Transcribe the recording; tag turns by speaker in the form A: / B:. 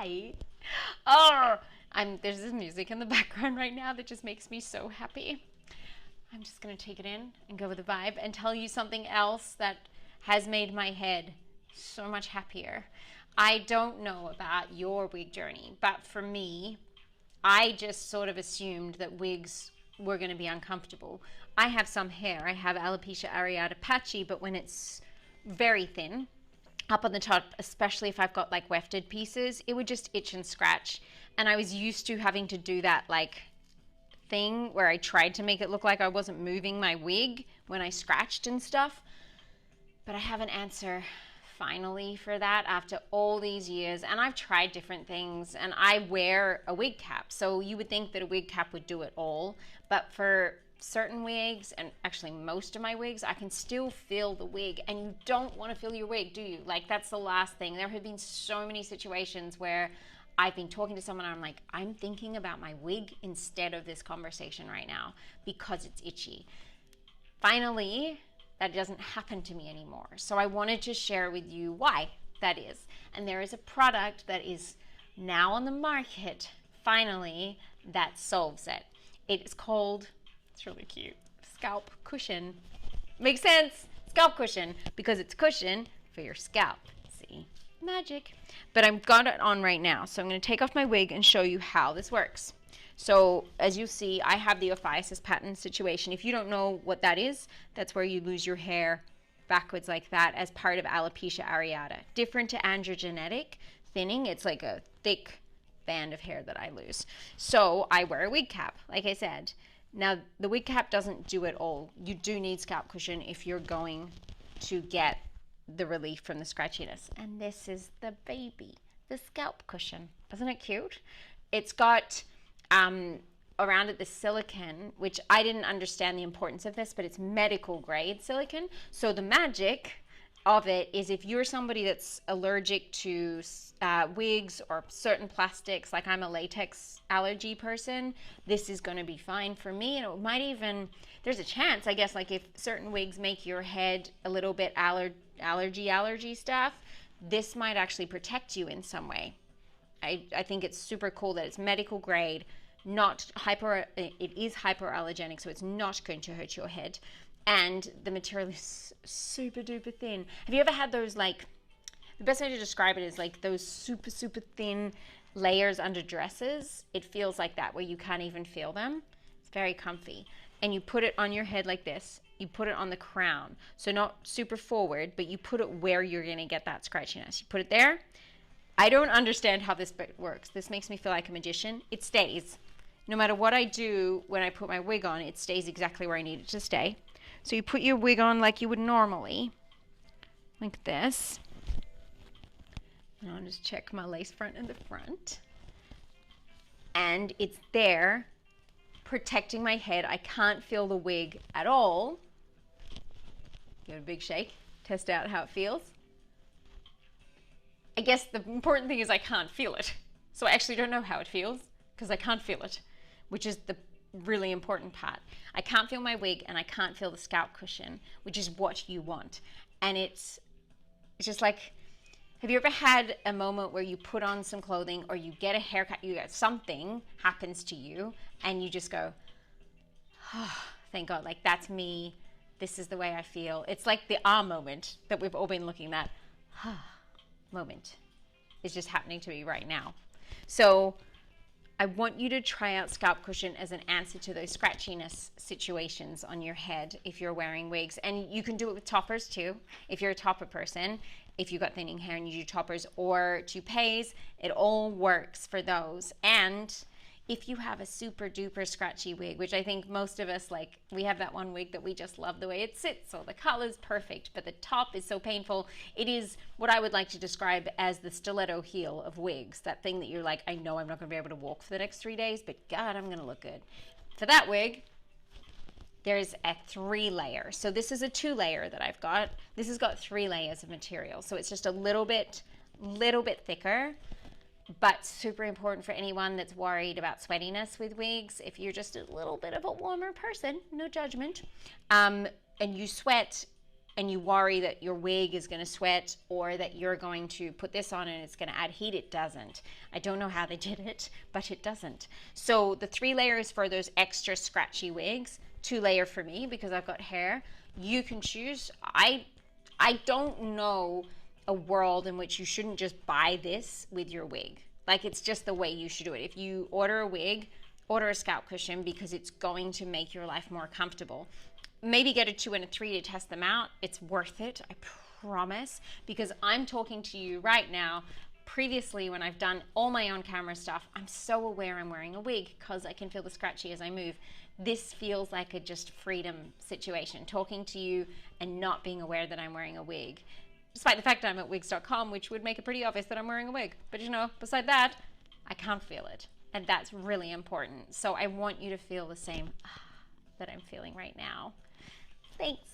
A: Why? Oh, there's this music in the background right now that just makes me so happy. I'm just going to take it in and go with the vibe and tell you something else that has made my head so much happier. I don't know about your wig journey, but for me, I just sort of assumed that wigs were going to be uncomfortable. I have some hair. I have alopecia areata patchy, but when it's very thin, up on the top, especially if I've got like wefted pieces, it would just itch and scratch. And I was used to having to do that like thing where I tried to make it look like I wasn't moving my wig when I scratched and stuff. But I have an answer finally for that after all these years, and I've tried different things, and I wear a wig cap, so you would think that a wig cap would do it all, but for certain wigs, and actually most of my wigs, I can still feel the wig, and you don't want to feel your wig, do you? Like, that's the last thing. There have been so many situations where I've been talking to someone and I'm like, I'm thinking about my wig instead of this conversation right now because it's itchy. Finally, that doesn't happen to me anymore. So I wanted to share with you why that is. And there is a product that is now on the market, finally, that solves it. It is called, it's really cute, scalp cushion. Makes sense, scalp cushion, because it's cushion for your scalp. See, magic. But I've got it on right now, so I'm going to take off my wig and show you how this works. So as you see, I have the ophiasis pattern situation. If you don't know what that is, that's where you lose your hair backwards like that as part of alopecia areata. Different to androgenetic thinning, it's like a thick band of hair that I lose. So I wear a wig cap, like I said. Now, the wig cap doesn't do it all. You do need scalp cushion if you're going to get the relief from the scratchiness. And this is the baby, the scalp cushion. Isn't it cute? It's got around it the silicone, which I didn't understand the importance of this, but it's medical grade silicone. So the magic of it is if you're somebody that's allergic to wigs or certain plastics, like I'm a latex allergy person, this is going to be fine for me. And it might even, there's a chance, I guess, like if certain wigs make your head a little bit allergy stuff, this might actually protect you in some way. I think it's super cool that it's medical grade, not it is hypoallergenic, so it's not going to hurt your head. And the material is super duper thin. Have you ever had those, like, the best way to describe it is like those super, super thin layers under dresses? It feels like that, where you can't even feel them. It's very comfy. And you put it on your head like this. You put it on the crown. So not super forward, but you put it where you're going to get that scratchiness. You put it there. I don't understand how this bit works. This makes me feel like a magician. It stays. No matter what I do when I put my wig on, it stays exactly where I need it to stay. So you put your wig on like you would normally, like this. And I'll just check my lace front in the front. And it's there, protecting my head. I can't feel the wig at all. Give it a big shake, test out how it feels. I guess the important thing is I can't feel it. So I actually don't know how it feels because I can't feel it, which is the really important part. I can't feel my wig and I can't feel the scalp cushion, which is what you want. And it's just like, have you ever had a moment where you put on some clothing or you get a haircut, something happens to you and you just go, oh, thank God, like that's me. This is the way I feel. It's like the ah moment that we've all been looking at. Moment is just happening to me right now. So I want you to try out scalp cushion as an answer to those scratchiness situations on your head if you're wearing wigs. And you can do it with toppers too. If you're a topper person, if you've got thinning hair and you do toppers or toupees, it all works for those. And if you have a super duper scratchy wig, which I think most of us, like, we have that one wig that we just love the way it sits, so the color's perfect, but the top is so painful. It is what I would like to describe as the stiletto heel of wigs, that thing that you're like, I know I'm not going to be able to walk for the next 3 days, but God, I'm going to look good. For that wig, there's a 3-layer. So this is a 2-layer that I've got. This has got 3 layers of material, so it's just a little bit thicker. But super important for anyone that's worried about sweatiness with wigs. If you're just a little bit of a warmer person, no judgment, and you sweat and you worry that your wig is going to sweat or that you're going to put this on and it's going to add heat. It doesn't. I don't know how they did it, but it doesn't. So the 3 layers for those extra scratchy wigs, 2 layer for me because I've got hair. You can choose. I don't know a world in which you shouldn't just buy this with your wig. Like, it's just the way you should do it. If you order a wig, order a scalp cushion because it's going to make your life more comfortable. Maybe get a 2 and a 3 to test them out. It's worth it, I promise, because I'm talking to you right now. Previously, when I've done all my on-camera stuff, I'm so aware I'm wearing a wig because I can feel the scratchy as I move. This feels like a just freedom situation, talking to you and not being aware that I'm wearing a wig. Despite the fact that I'm at wigs.com, which would make it pretty obvious that I'm wearing a wig. But you know, beside that, I can't feel it. And that's really important. So I want you to feel the same that I'm feeling right now. Thanks.